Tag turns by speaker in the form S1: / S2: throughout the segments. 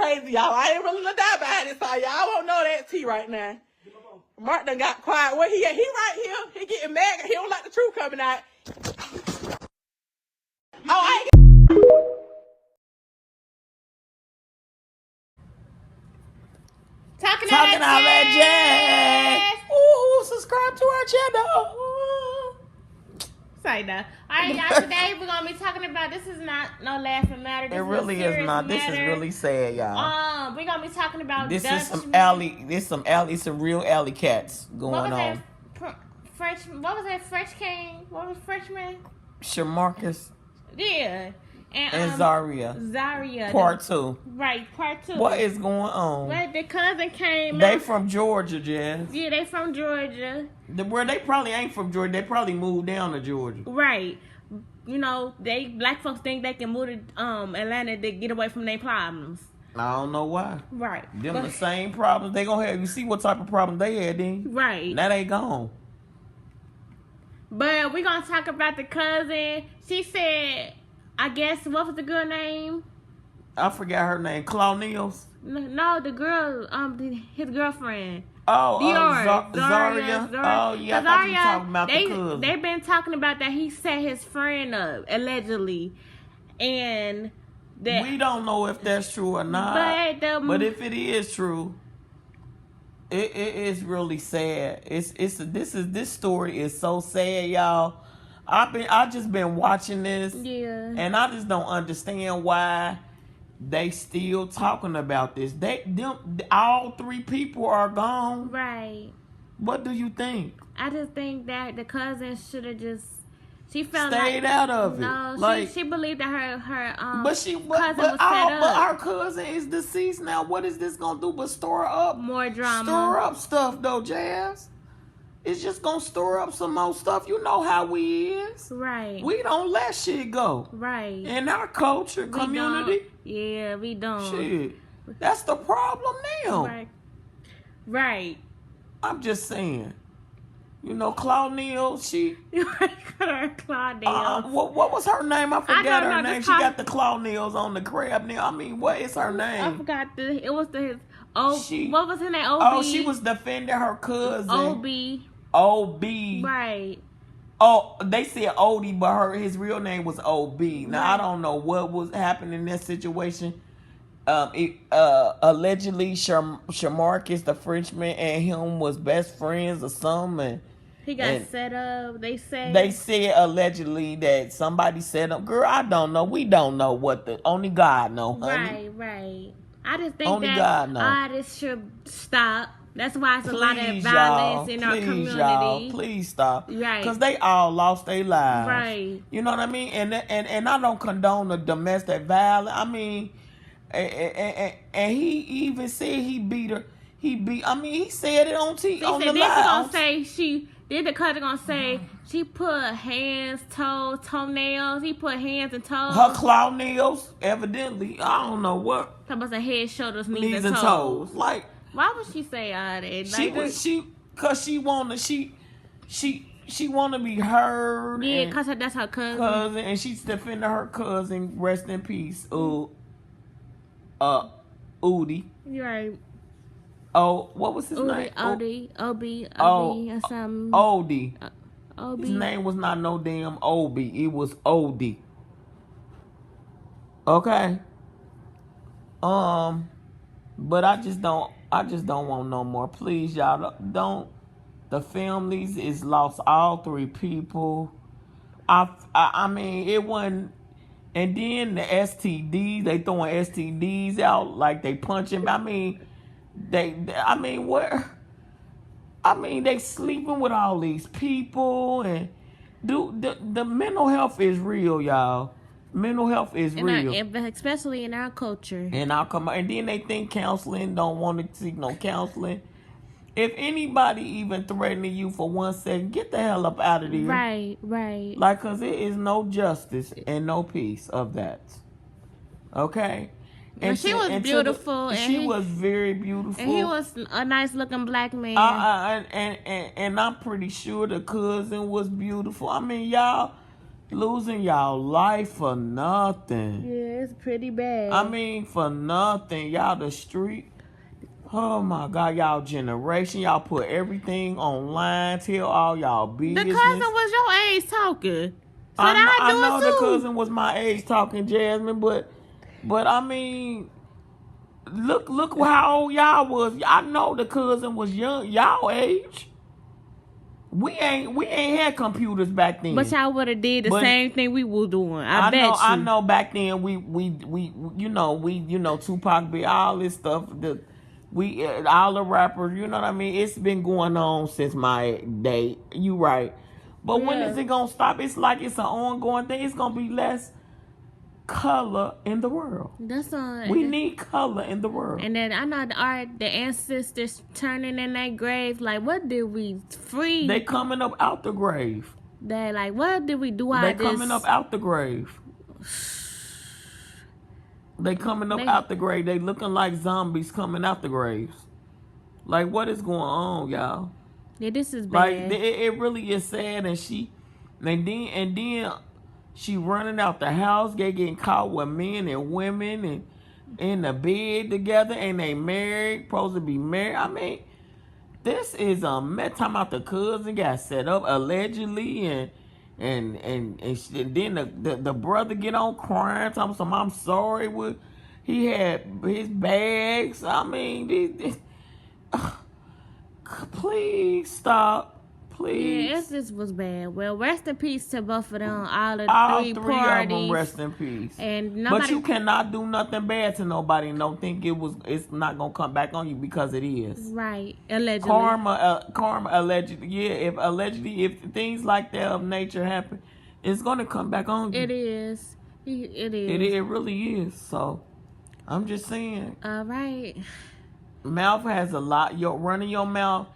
S1: crazy, y'all. I ain't really gonna die behind this side. Y'all won't know that tea right now. Mark done got quiet. Where he at? He right here. He getting mad. He don't like the truth coming out. Oh, I ain't
S2: Talking
S1: about that jazz. Ooh, subscribe to our channel.
S2: Say that. All right, y'all. Today we're gonna be talking about. This is not no laughing matter. This
S1: It really is not. This is really sad, y'all.
S2: We're gonna be talking about.
S1: This
S2: Dutch
S1: is some alley. This some real alley cats going on.
S2: French. What was that? French King. What was Frenchman?
S1: Shamarcus.
S2: Yeah.
S1: And Zaria. Part 2.
S2: Right, part 2.
S1: What is going on?
S2: Well, the cousin came.
S1: They from Georgia, Jazz.
S2: Yeah, they from Georgia.
S1: Where they probably ain't from Georgia. They probably moved down to Georgia.
S2: Right. You know, black folks think they can move to Atlanta to get away from their problems.
S1: I don't know why.
S2: Right.
S1: Them the same problems they gonna have. You see what type of problem they had then?
S2: Right.
S1: Now they gone.
S2: But we gonna talk about the cousin. She said, I guess, what was the girl name?
S1: I forgot her name. Claudius?
S2: No, the girl, his girlfriend.
S1: Oh,
S2: Dior.
S1: Zaria. Oh, yeah, I thought you were talking about the cousin.
S2: They've been talking about that he set his friend up, allegedly. And that...
S1: We don't know if that's true or not. But if it is true, it is really sad. This story is so sad, y'all. I just been watching this, and I just don't understand why they still talking about this. All 3 people are gone.
S2: Right.
S1: What do you think?
S2: I just think that the cousin should have just. She felt
S1: stayed out of it.
S2: No, she believed that her cousin was set up.
S1: But our cousin is deceased now. What is this gonna do? But stir up
S2: more drama.
S1: Stir up stuff though, Jazz. It's just gonna stir up some more stuff. You know how we is.
S2: Right.
S1: We don't let shit go.
S2: Right.
S1: In our culture, community.
S2: Yeah, we don't.
S1: Shit. That's the problem now.
S2: Right. Right.
S1: I'm just saying. You know, Claudia, she...
S2: Claudia.
S1: What was her name? I forgot her name. She got the claw nails on the crab nail. I mean, what is her name?
S2: I forgot. It was what was her name? OB.
S1: Oh, she was defending her cousin. OB.
S2: Right.
S1: Oh, they said Odie, but his real name was OB. Now, right. I don't know what was happening in that situation. Allegedly, Shamarcus, the Frenchman, and him was best friends or something.
S2: He got set up. They said
S1: allegedly that somebody set up. Girl, I don't know. We don't know only God know, honey.
S2: Right. I just think
S1: only God know.
S2: All this should stop. That's why it's a lot of violence in our community. Y'all,
S1: please stop.
S2: Right.
S1: Because they all lost their lives.
S2: Right.
S1: You know what I mean? And I don't condone the domestic violence. I mean, and he even said he beat her. He said it on TV. On the live.
S2: The cousin gonna say she put hands, toes, toenails. He put hands and toes.
S1: Her claw nails, evidently. I don't know what.
S2: Talking about the head, shoulders, knees and toes.
S1: Like,
S2: why would she say all that?
S1: Cause she wanna be heard.
S2: Yeah, cause that's her cousin.
S1: And she's defending her cousin. Rest in peace. Udi.
S2: You're right.
S1: Oh, what was his name?
S2: Odie, or something.
S1: Odie.
S2: Obi.
S1: His name was not no damn Obi. It was Odie. Okay. But I just don't want no more. Please, y'all, don't. The families is lost all 3 people. I mean, it wasn't. And then the STDs, they throwing STDs out like they punching. I mean, they sleeping with all these people, and the mental health is real, y'all. Mental health is real,
S2: especially in our culture.
S1: And then they think counseling, don't want to seek no counseling. If anybody even threatening you for 1 second, get the hell up out of there.
S2: Right.
S1: Like, cause there is no justice and no peace of that. Okay.
S2: And she was beautiful.
S1: She was very beautiful.
S2: And he was a nice looking black man.
S1: And I'm pretty sure the cousin was beautiful. I mean, y'all, Losing y'all life for nothing.
S2: Yeah, it's pretty bad.
S1: I mean, for nothing. Y'all the street. Oh my God, y'all generation. Y'all put everything online. Tell all y'all business.
S2: The cousin was your age talking. So
S1: I know the
S2: too.
S1: cousin was my age talking, Jasmine, but I mean, look how old y'all was. I know the cousin was young, y'all age. We ain't had computers back then.
S2: But y'all would have did the same thing we were doing. I bet you.
S1: I know back then we you know Tupac be all this stuff. All the rappers, you know what I mean. It's been going on since my day. You right, but when is it gonna stop? It's like it's an ongoing thing. It's gonna be less color in the world.
S2: That's all.
S1: We need color in the world.
S2: And then I know the ancestors turning in their grave. Like, what did we free?
S1: They coming up out the grave.
S2: They like, what did we do?
S1: They coming up out the grave. They coming up out the grave. They looking like zombies coming out the graves. Like, what is going on, y'all?
S2: Yeah, this is bad.
S1: Like, it really is sad. And then she running out the house, getting caught with men and women and in the bed together, and they married, supposed to be married. I mean, this is talking about the cousin got set up allegedly, and then the brother get on crying, talking some I'm sorry. He had his bags. I mean, please stop. Please.
S2: Yeah, this was bad. Well, rest in peace to both of them.
S1: All
S2: three
S1: three
S2: parties.
S1: of them rest in peace.
S2: And
S1: but you cannot do nothing bad to nobody and don't think it's not gonna come back on you, because it is.
S2: Right. Allegedly.
S1: Karma allegedly. Yeah, if things like that of nature happen, it's gonna come back on you.
S2: It is. It is.
S1: It really is. So I'm just saying.
S2: All right.
S1: Mouth has a lot. Running your mouth.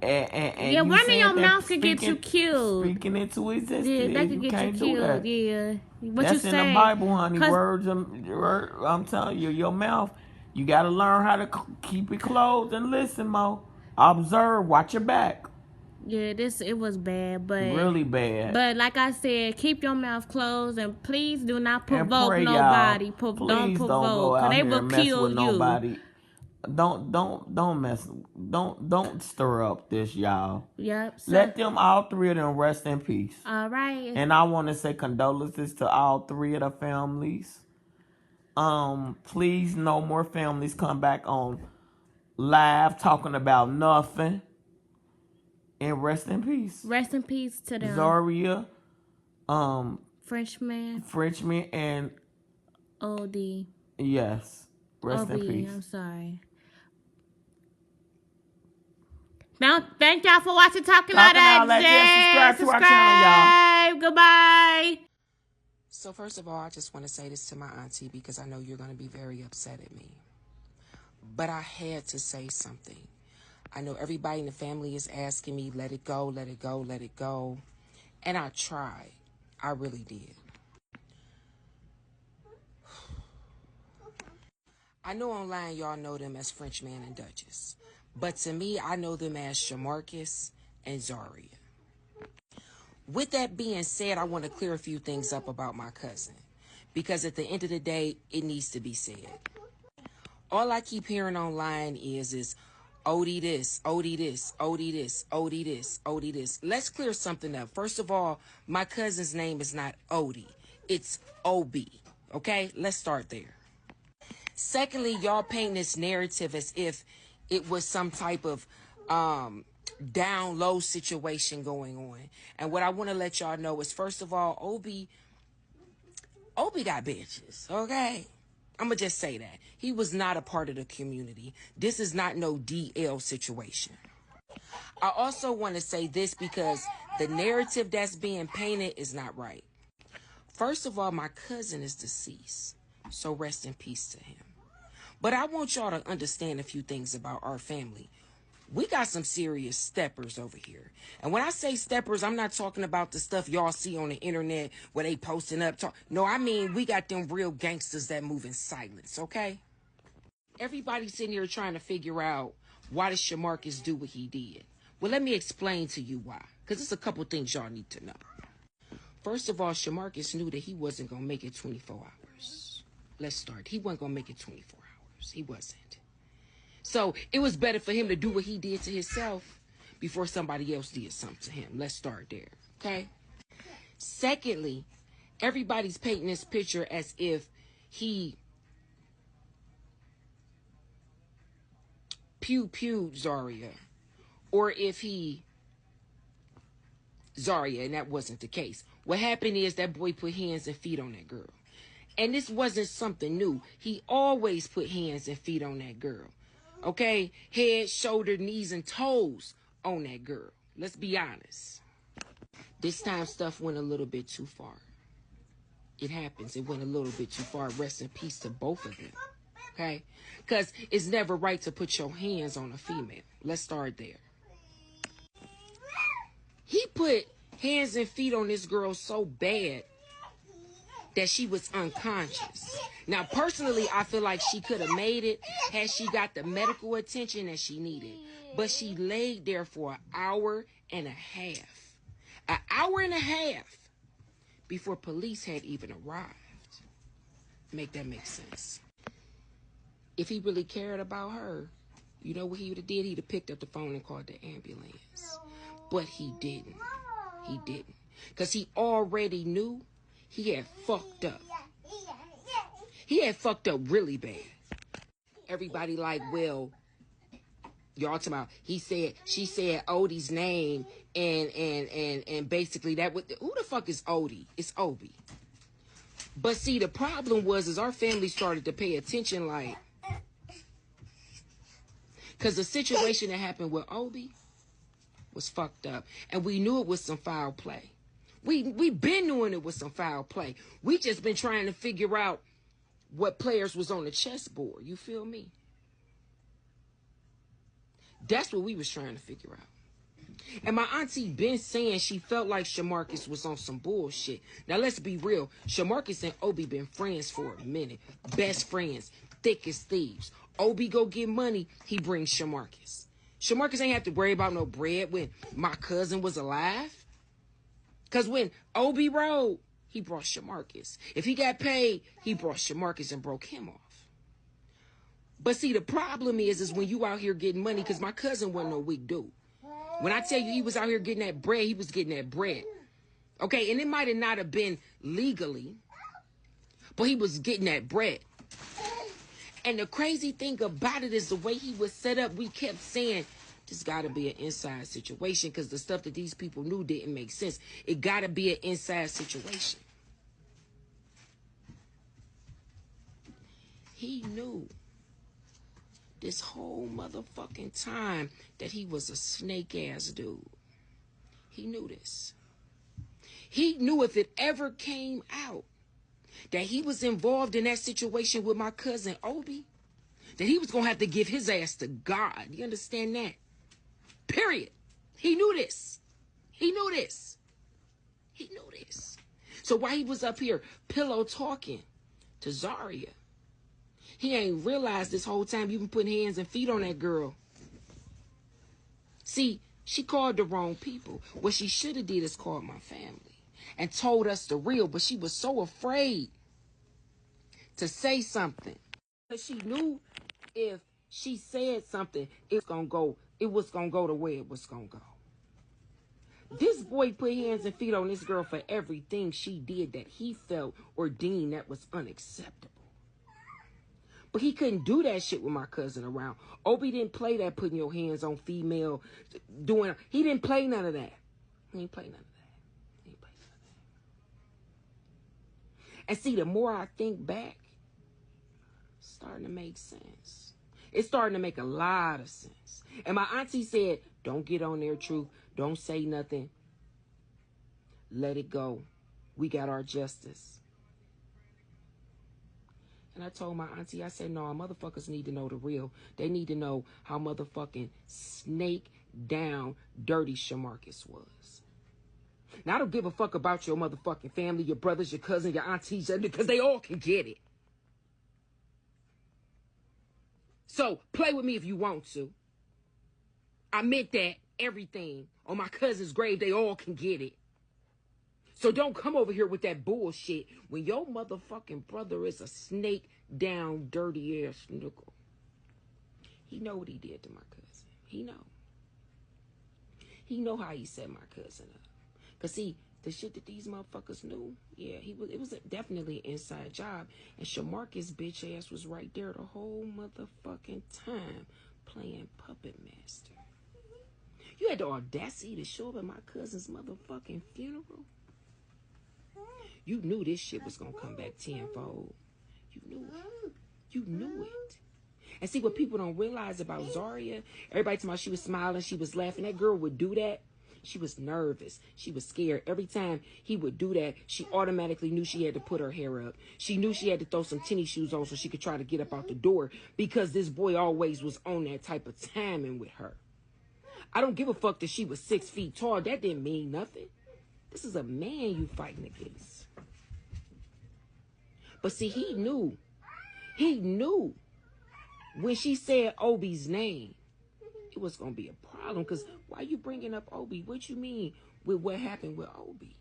S1: And
S2: yeah, running your mouth can get you killed.
S1: Speaking into existence.
S2: Yeah, that can get you killed. Yeah.
S1: That's in the Bible, honey. I'm telling you, your mouth, you got to learn how to keep it closed and listen, Mo. Observe, watch your back.
S2: Yeah, it was bad, but
S1: really bad.
S2: But like I said, keep your mouth closed and please do not provoke nobody. Don't provoke, because they will kill you.
S1: Nobody. Don't mess. Don't stir up this, y'all.
S2: Yep. So,
S1: let them, all three of them, rest in peace.
S2: All right.
S1: And I want to say condolences to all three of the families. Please, no more families come back on live talking about nothing. And rest in peace.
S2: Rest in peace to them.
S1: Zaria,
S2: Frenchman,
S1: and
S2: OD.
S1: Yes. Rest in peace.
S2: I'm sorry. Now, thank y'all for watching Talking All That.
S1: Subscribe to our channel, y'all.
S2: Goodbye.
S3: So first of all, I just want to say this to my auntie, because I know you're going to be very upset at me. But I had to say something. I know everybody in the family is asking me, let it go, let it go, let it go. And I tried. I really did. I know online y'all know them as Frenchman and Dutches. But to me, I know them as Shamarcus and Zaria. With that being said, I want to clear a few things up about my cousin, because at the end of the day, it needs to be said. All I keep hearing online is Odie this, Odie this, Odie this, Odie this, Odie this. Let's clear something up. First of all, my cousin's name is not Odie. It's Obi. Okay? Let's start there. Secondly, y'all paint this narrative as if it was some type of down low situation going on. And what I want to let y'all know is, first of all, Obi got bitches, okay? I'm going to just say that. He was not a part of the community. This is not no DL situation. I also want to say this, because the narrative that's being painted is not right. First of all, my cousin is deceased, so rest in peace to him. But I want y'all to understand a few things about our family. We got some serious steppers over here. And when I say steppers, I'm not talking about the stuff y'all see on the internet where they posting up. No, I mean, we got them real gangsters that move in silence, okay? Everybody's sitting here trying to figure out, why does Shamarcus do what he did? Well, let me explain to you why. Because there's a couple things y'all need to know. First of all, Shamarcus knew that he wasn't going to make it 24 hours. Let's start. He wasn't going to make it 24 hours. He wasn't. So it was better for him to do what he did to himself before somebody else did something to him. Let's start there. Okay? Secondly, everybody's painting this picture as if he pew-pewed Zaria, or if he Zaria, and that wasn't the case. What happened is that boy put hands and feet on that girl. And this wasn't something new. He always put hands and feet on that girl. Okay? Head, shoulder, knees, and toes on that girl. Let's be honest. This time stuff went a little bit too far. It happens. It went a little bit too far. Rest in peace to both of them. Okay? Because it's never right to put your hands on a female. Let's start there. He put hands and feet on this girl so bad that she was unconscious. Now, personally, I feel like she could have made it had she got the medical attention that she needed. But she laid there for an hour and a half. An hour and a half before police had even arrived. Make that make sense. If he really cared about her, you know what he would have did? He'd have picked up the phone and called the ambulance. But he didn't. He didn't. Because he already knew he had fucked up. He had fucked up really bad. Everybody like, well, y'all talking about, she said Odie's name and basically that would, who the fuck is Odie? It's Obi. But see, the problem was our family started to pay attention, like, because the situation that happened with Obi was fucked up. And we knew it was some foul play. We been knowing it was some foul play. We just been trying to figure out what players was on the chessboard. You feel me? That's what we was trying to figure out. And my auntie been saying she felt like Shamarcus was on some bullshit. Now let's be real. Shamarcus and Obi been friends for a minute. Best friends. Thick as thieves. Obi go get money, he brings Shamarcus. Shamarcus ain't have to worry about no bread when my cousin was alive. Because when Obi rode, he brought Shamarcus. If he got paid, he brought Shamarcus and broke him off. But see, the problem is when you out here getting money, because my cousin wasn't no weak dude. When I tell you he was out here getting that bread, he was getting that bread. Okay, and it might have not have been legally, but he was getting that bread. And the crazy thing about it is the way he was set up, we kept saying, this got to be an inside situation because the stuff that these people knew didn't make sense. It got to be an inside situation. He knew this whole motherfucking time that he was a snake-ass dude. He knew this. He knew if it ever came out that he was involved in that situation with my cousin Obi, that he was going to have to give his ass to God. You understand that? Period. He knew this. He knew this. He knew this. So while he was up here pillow talking to Zaria, he ain't realized this whole time you been putting hands and feet on that girl. See, she called the wrong people. What she should have did is called my family and told us the real, but she was so afraid to say something. Because she knew if she said something, it was gonna go the way it was gonna go. This boy put hands and feet on this girl for everything she did that he felt or deemed that was unacceptable. But he couldn't do that shit with my cousin around. Obi didn't play that putting your hands on female, he didn't play none of that. He didn't play none of that. He didn't play none of that. And see, the more I think back, it's starting to make sense. It's starting to make a lot of sense. And my auntie said, don't get on there, Truth. Don't say nothing. Let it go. We got our justice. And I told my auntie, I said, no, motherfuckers need to know the real. They need to know how motherfucking snake down dirty Shamarcus was. Now, I don't give a fuck about your motherfucking family, your brothers, your cousins, your aunties, because they all can get it. So, play with me if you want to. I meant that everything on my cousin's grave, they all can get it. So don't come over here with that bullshit when your motherfucking brother is a snake down, dirty ass nickel. He know what he did to my cousin. He know. He know how he set my cousin up. Cause see, the shit that these motherfuckers knew, yeah, it was definitely an inside job. And Shamarcus bitch ass was right there the whole motherfucking time playing puppet master. You had the audacity to show up at my cousin's motherfucking funeral. You knew this shit was gonna come back tenfold. You knew it. You knew it. And see what people don't realize about Zaria? Everybody talking about she was smiling, she was laughing. That girl would do that. She was nervous. She was scared. Every time he would do that, she automatically knew she had to put her hair up. She knew she had to throw some tennis shoes on so she could try to get up out the door because this boy always was on that type of timing with her. I don't give a fuck that she was 6 feet tall. That didn't mean nothing. This is a man you fighting against. But see, he knew when she said Obi's name, it was going to be a problem. Because why you bringing up Obi? What you mean with what happened with Obi?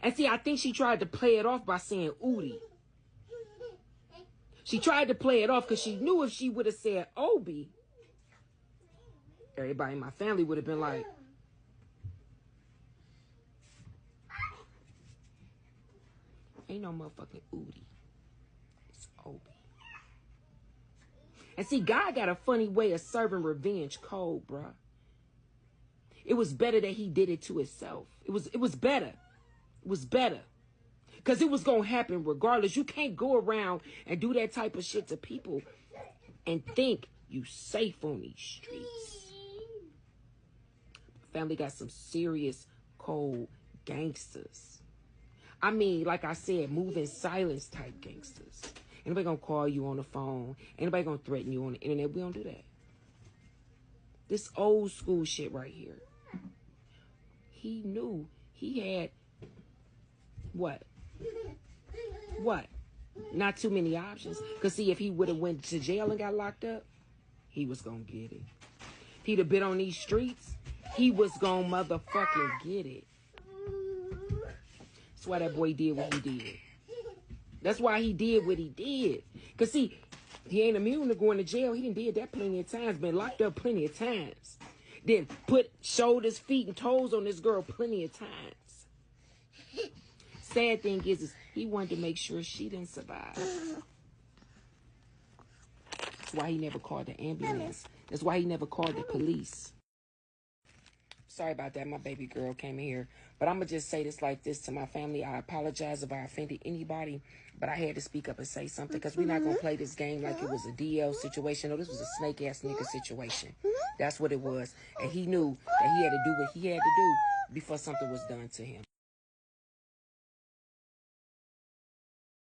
S3: And see, I think she tried to play it off by saying Udi. She tried to play it off because she knew if she would have said Obi, everybody in my family would have been like, ain't no motherfucking Udi. It's Obi. And see, God got a funny way of serving revenge cold, bruh. It was better that he did it to himself. It was better. It was better. Because it was going to happen regardless. You can't go around and do that type of shit to people and think you safe on these streets. Family got some serious, cold gangsters. I mean, like I said, moving silence type gangsters. Anybody gonna call you on the phone? Anybody gonna threaten you on the internet? We don't do that. This old school shit right here. He knew he had what? Not too many options. Cause see, if he would have went to jail and got locked up, he was gonna get it. If he'd have been on these streets, he was gonna motherfucking get it. That's why that boy did what he did. That's why he did what he did. Because, see, he ain't immune to going to jail. He done did that plenty of times. Been locked up plenty of times. Then put shoulders, feet, and toes on this girl plenty of times. Sad thing is he wanted to make sure she didn't survive. That's why he never called the ambulance. That's why he never called the police. Sorry about that. My baby girl came in here. But I'm going to just say this like this to my family. I apologize if I offended anybody. But I had to speak up and say something. Because we're not going to play this game like it was a DL situation. No, this was a snake-ass nigga situation. That's what it was. And he knew that he had to do what he had to do before something was done to him.